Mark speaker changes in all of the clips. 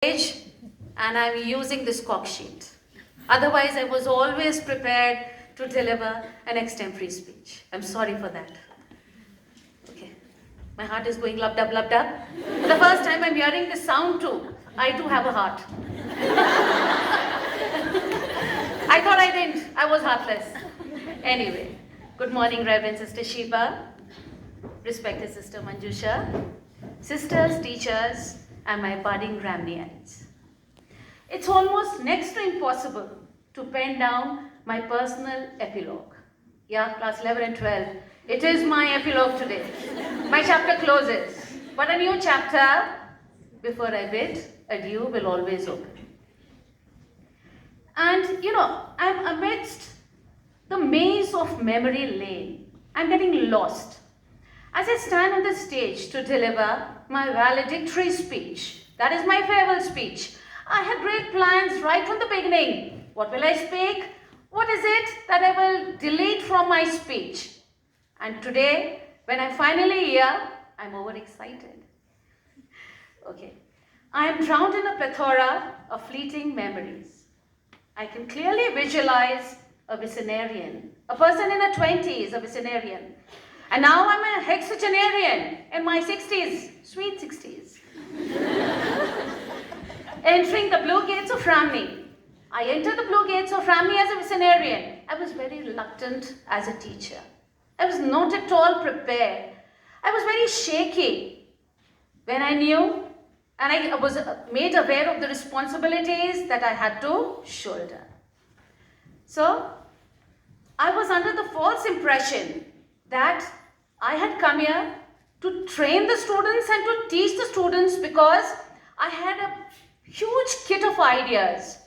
Speaker 1: and I'm using this cork sheet. Otherwise, I was always prepared to deliver an extempore speech. I'm sorry for that. Okay, my heart is going lub dub lub dub. The first time I'm hearing this sound too, I too have a heart. I thought I didn't. I was heartless. Anyway, good morning, Reverend Sister Sheba, respected Sister Manjusha, sisters, teachers, and my budding Ramneeites. It's almost next to impossible to pen down my personal epilogue. Yeah, class 11 and 12. It is my epilogue today. My chapter closes, but a new chapter, before I bid adieu, will always open. And I'm amidst the maze of memory lane. I'm getting lost as I stand on the stage to deliver my valedictory speech. That is my farewell speech. I had great plans right from the beginning. What will I speak? What is it that I will delete from my speech? And today, when I finally hear, I'm overexcited. Okay. I am drowned in a plethora of fleeting memories. I can clearly visualize a vicenarian, a person in her 20s, a vicenarian. And now I'm a hexagenarian in my 60s, sweet 60s. Entering the blue gates of Ramnee. I entered the blue gates of Ramnee as a vicenarian. I was very reluctant as a teacher. I was not at all prepared. I was very shaky when I knew and I was made aware of the responsibilities that I had to shoulder. So, I was under the false impression that I had come here to train the students and to teach the students because I had a huge kit of ideas.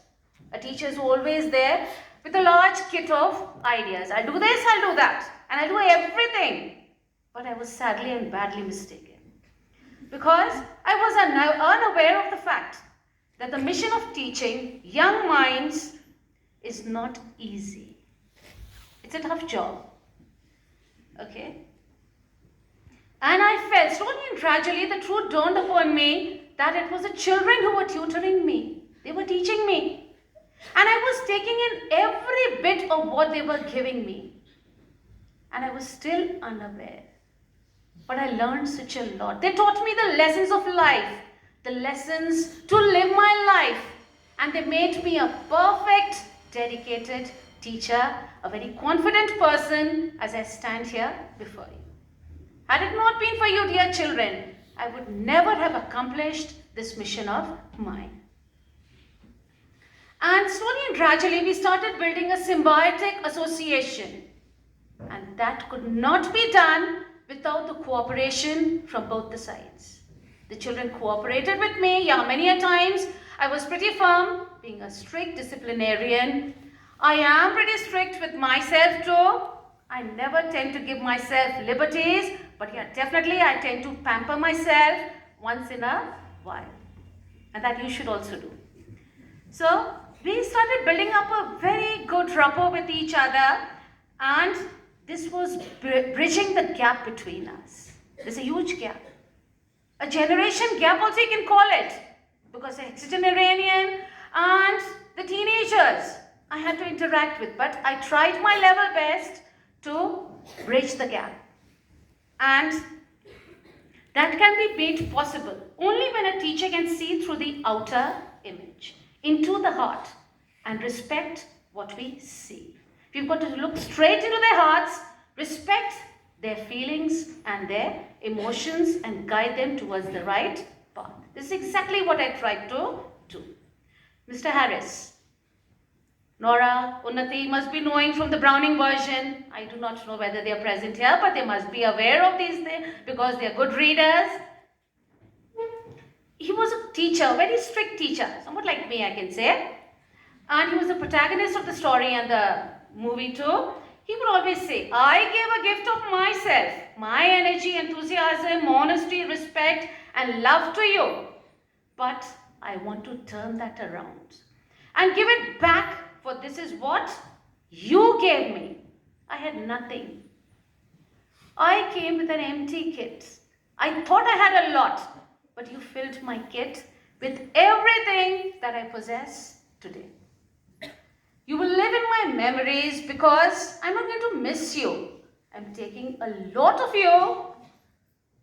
Speaker 1: A teacher is always there with a large kit of ideas. I'll do this, I'll do that, and I'll do everything. But I was sadly and badly mistaken because I was unaware of the fact that the mission of teaching young minds is not easy. It's a tough job. Okay? And I felt slowly and gradually the truth dawned upon me that it was the children who were tutoring me. They were teaching me. And I was taking in every bit of what they were giving me. And I was still unaware. But I learned such a lot. They taught me the lessons of life, the lessons to live my life. And they made me a perfect, dedicated teacher, a very confident person as I stand here before you. Had it not been for you, dear children, I would never have accomplished this mission of mine. And slowly and gradually, we started building a symbiotic association. And that could not be done without the cooperation from both the sides. The children cooperated with me. Yeah, many a times I was pretty firm, being a strict disciplinarian. I am pretty strict with myself too. I never tend to give myself liberties, but yeah, definitely I tend to pamper myself once in a while. And that you should also do. So, we started building up a very good rapport with each other, and this was bridging the gap between us. There's a huge gap. A generation gap also you can call it, because the hexagenarian and the teenagers I had to interact with, but I tried my level best to bridge the gap. And that can be made possible only when a teacher can see through the outer image, into the heart, and respect what we see. We've got to look straight into their hearts, respect their feelings and their emotions, and guide them towards the right path. This is exactly what I tried to do. Mr. Harris, Nora, Unnati must be knowing from the Browning version. I do not know whether they are present here, but they must be aware of these things because they are good readers. He was a teacher, a very strict teacher, somewhat like me, I can say. And he was the protagonist of the story and the movie too. He would always say, I gave a gift of myself, my energy, enthusiasm, honesty, respect, and love to you. But I want to turn that around and give it back, for this is what you gave me. I had nothing. I came with an empty kit. I thought I had a lot, but you filled my kit with everything that I possess today. You will live in my memories because I'm not going to miss you. I'm taking a lot of you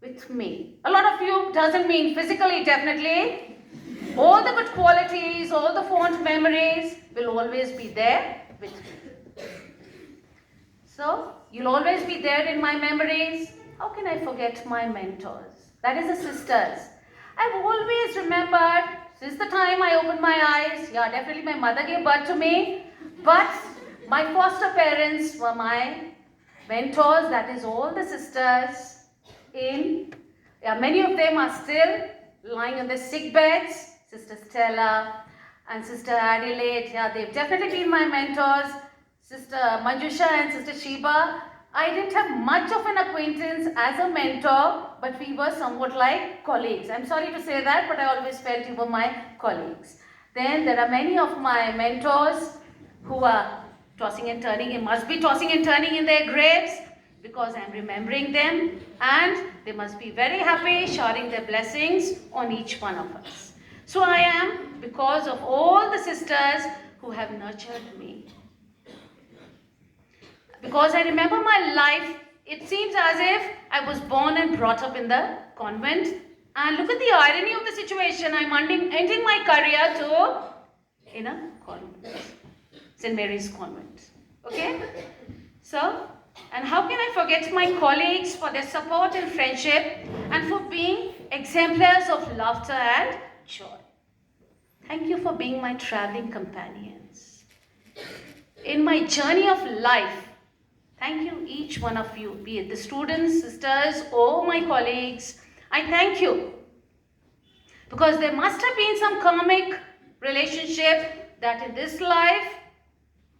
Speaker 1: with me. A lot of you doesn't mean physically, definitely. All the good qualities, all the fond memories will always be there with me. So, you'll always be there in my memories. How can I forget my mentors? That is the sisters. I've always remembered, since the time I opened my eyes, yeah, definitely my mother gave birth to me, but my foster parents were my mentors, that is all the sisters many of them are still lying on their sick beds. Sister Stella and Sister Adelaide, yeah, they've definitely been my mentors. Sister Manjusha and Sister Sheba, I didn't have much of an acquaintance as a mentor, but we were somewhat like colleagues. I'm sorry to say that, but I always felt you were my colleagues. Then there are many of my mentors who are tossing and turning, and must be tossing and turning in their graves, because I'm remembering them, and they must be very happy showering their blessings on each one of us. So I am because of all the sisters who have nurtured me. Because I remember my life, it seems as if I was born and brought up in the convent. And look at the irony of the situation. I'm ending my career in a convent, St.Mary's convent. Okay? So, and how can I forget my colleagues for their support and friendship and for being exemplars of laughter and joy. Thank you for being my traveling companions. In my journey of life, thank you each one of you, be it the students, sisters, or my colleagues. I thank you. Because there must have been some karmic relationship that in this life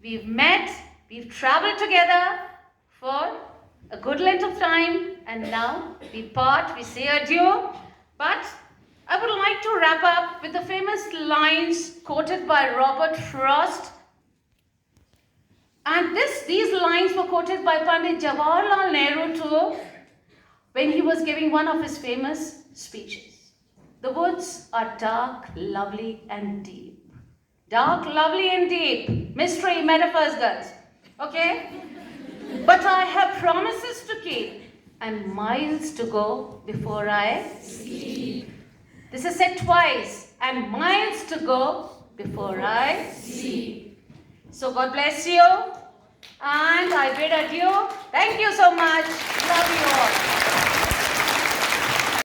Speaker 1: we've met, we've traveled together for a good length of time, and now we part, we say adieu. But I would like to wrap up with the famous lines quoted by Robert Frost. And these lines were quoted by Pandit Jawaharlal Nehru too, when he was giving one of his famous speeches. The woods are dark, lovely and deep. Dark, lovely and deep. Mystery, metaphors, girls. Okay? But I have promises to keep and miles to go before I sleep. This is said twice. And miles to go before I sleep. So God bless you. And I bid adieu. Thank you so much. Love you all.